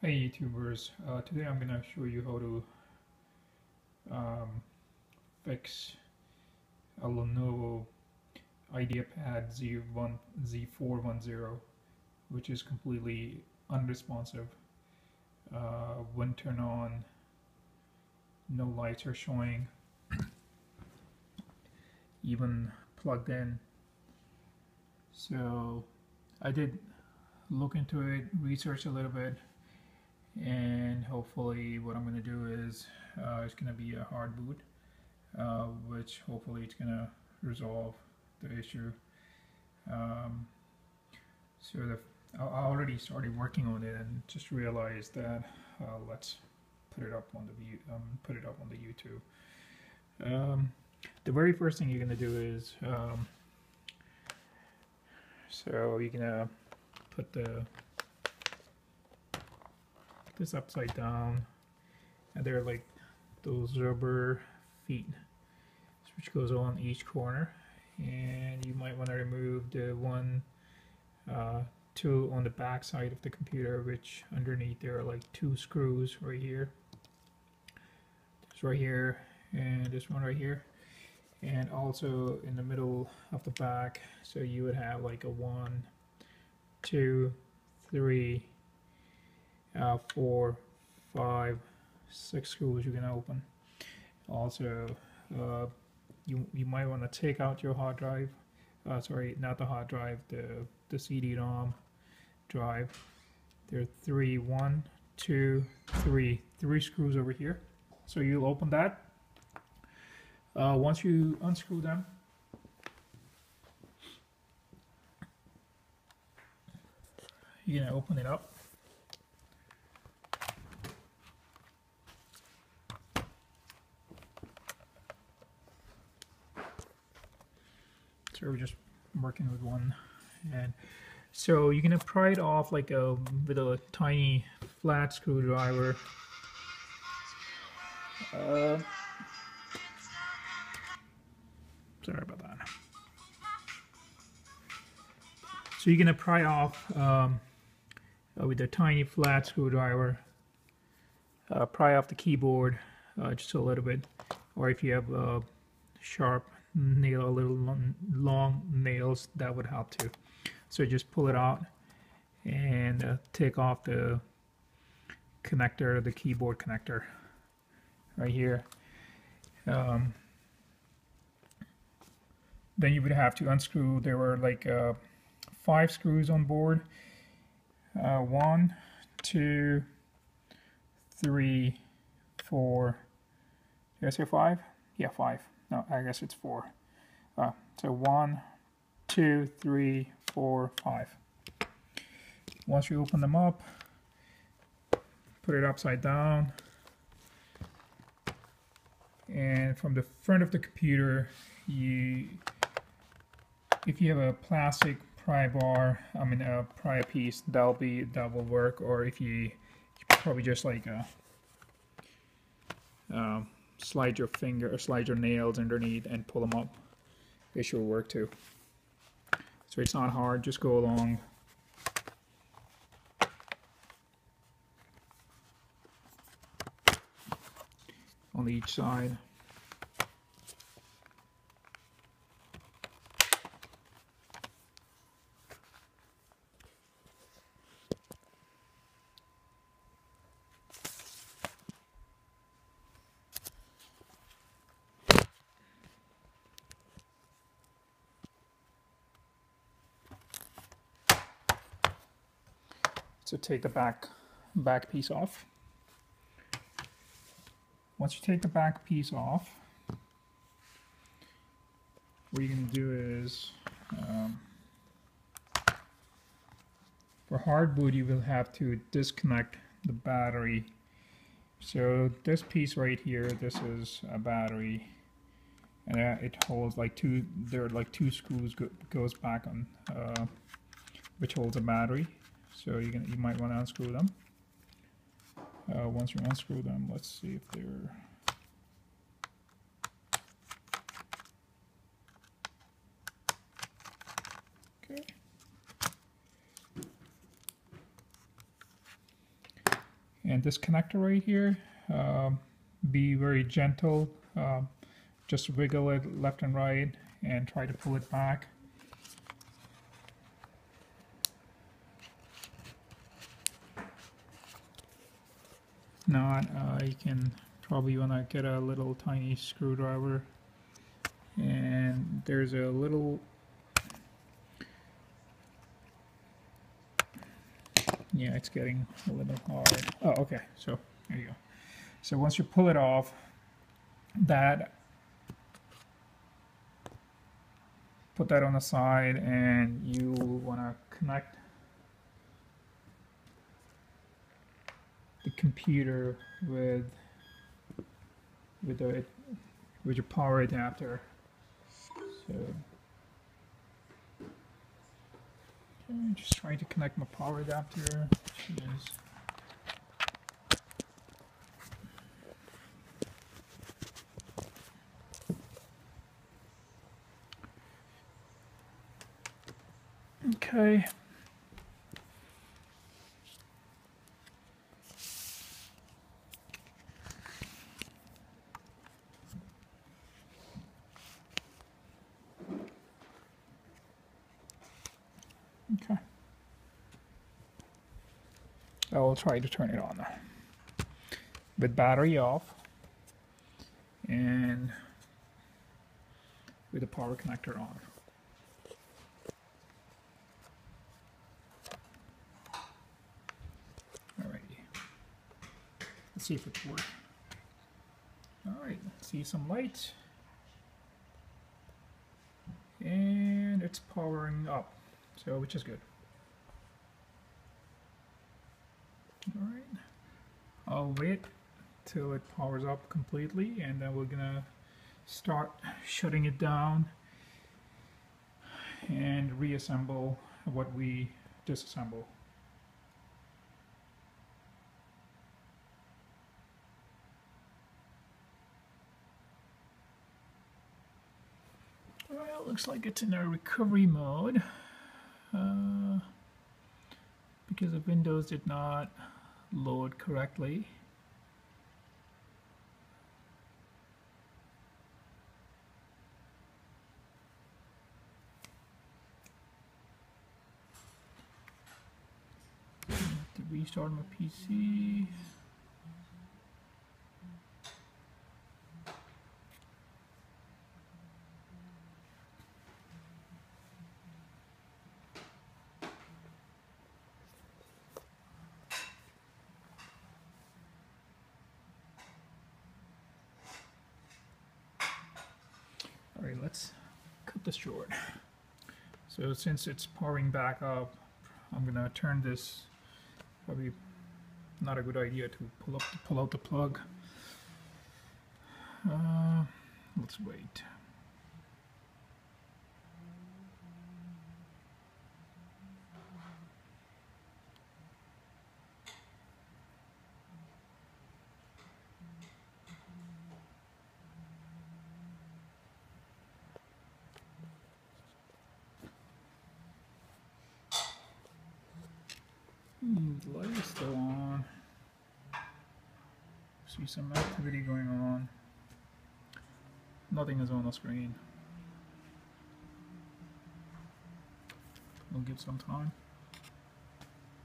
Hey YouTubers, today I'm gonna show you how to fix a Lenovo Ideapad Z410, which is completely unresponsive. When turned on, no lights are showing, even plugged in. So I did look into it, research a little bit, and hopefully what I'm going to do is it's going to be a hard boot, which hopefully it's going to resolve the issue. So I already started working on it and just realized that let's put it up on the YouTube. The very first thing you're going to do is so you're going to put this upside down, and there are like those rubber feet which goes on each corner, and you might want to remove the two on the back side of the computer, which underneath there are like two screws right here. This right here and this one right here, and also in the middle of the back. So you would have like a 1, 2, 3, 4, 5, 6 screws you can open. Also, you might want to take out your hard drive. Sorry, not the hard drive, the CD-ROM drive. There are three screws over here. So you'll open that. Once you unscrew them, you're gonna open it up. So we're just working with one, and so you're gonna pry it off like with a tiny flat screwdriver. Sorry about that. So you're gonna pry off with a tiny flat screwdriver. Pry off the keyboard just a little bit, or if you have a sharp nail, a little long nails, that would help too. So just pull it out and take off the connector, the keyboard connector right here. Then you would have to unscrew. There were like 5 screws on board. 1, 2, 3, 4. Did I say 5? Yeah, 5. No, I guess it's 4. So 1, 2, 3, 4, 5. Once you open them up, put it upside down, and from the front of the computer, if you have a plastic pry bar, a pry piece, that will work. Or if you probably just like slide your finger or slide your nails underneath and pull them up, it should work too. So it's not hard, just go along. On each side. So take the back piece off. Once you take the back piece off, what you're going to do is, for hard boot, you will have to disconnect the battery. So this piece right here, this is a battery, and it holds like there are like 2 screws goes back on, which holds a battery. So you might want to unscrew them. Once you unscrew them, let's see if they're okay. And this connector right here, be very gentle. Just wiggle it left and right and try to pull it back. Not, you can probably want to get a little tiny screwdriver, and there's a little, yeah, it's getting a little hard. Oh, okay, so there you go. So once you pull it off, put that on the side, and you want to connect the computer with your power adapter. So I'm just trying to connect my power adapter, which is okay. Okay. I will try to turn it on with battery off and with the power connector on. Alrighty. Let's see if it works. Alright, see some light. And it's powering up, so which is good. Alright, I'll wait till it powers up completely, and then we're gonna start shutting it down and reassemble what we disassemble. Well, looks like it's in a recovery mode because the Windows did not load correctly. I have to restart my PC. Alright, let's cut this short. So since it's powering back up, I'm gonna turn this. Probably not a good idea to pull out the plug. Let's wait. The light is still on. See some activity going on. Nothing is on the screen. We'll give some time.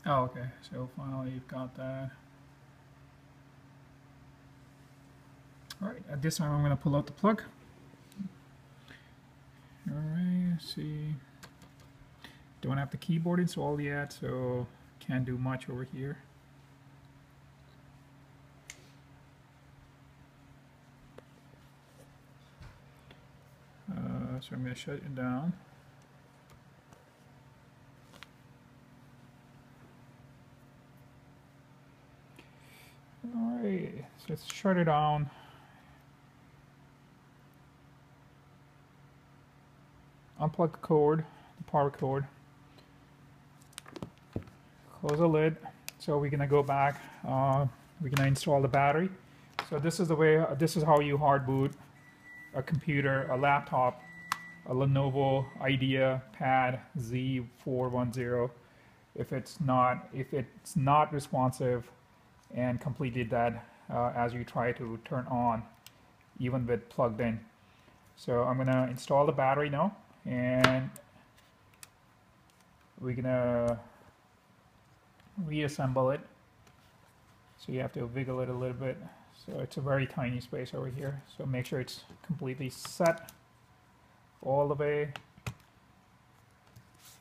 Oh, okay. So finally you've got that. Alright, at this time I'm going to pull out the plug. Alright, let's see. Don't have the keyboard installed yet, so can't do much over here. So I'm going to shut it down. Alright, so let's shut it down. Unplug the cord, the power cord. Close the lid. So we're gonna go back. We're gonna install the battery. So this is the way. This is how you hard boot a computer, a laptop, a Lenovo Ideapad Z410. If it's not responsive, and completely dead as you try to turn on, even with plugged in. So I'm gonna install the battery now, and we're gonna reassemble it. So you have to wiggle it a little bit. So it's a very tiny space over here. So make sure it's completely set all the way.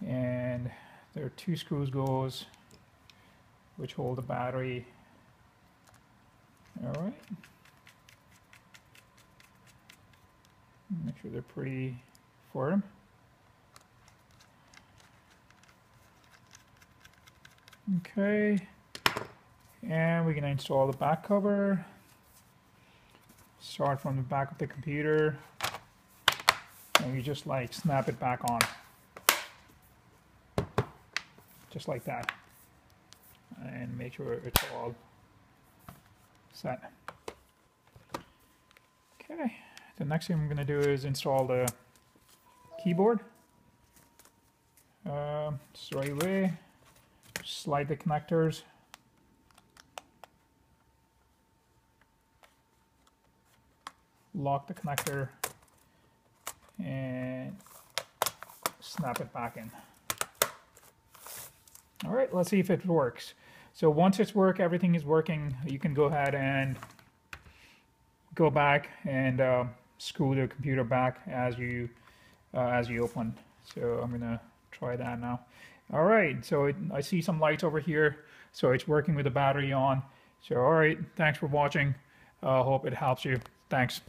And there are 2 screws which hold the battery. All right. Make sure they're pretty firm. Okay. And we're going to install the back cover. Start from the back of the computer. And we just like snap it back on. Just like that. And make sure it's all set. Okay. The next thing I'm going to do is install the keyboard. Just right away. Slide the connectors. Lock the connector and snap it back in. All right, let's see if it works. So once everything is working, you can go ahead and go back and screw the computer back as you open. So I'm gonna try that now. All right, so I see some lights over here, so it's working with the battery on. So all right, thanks for watching. Hope it helps you. Thanks.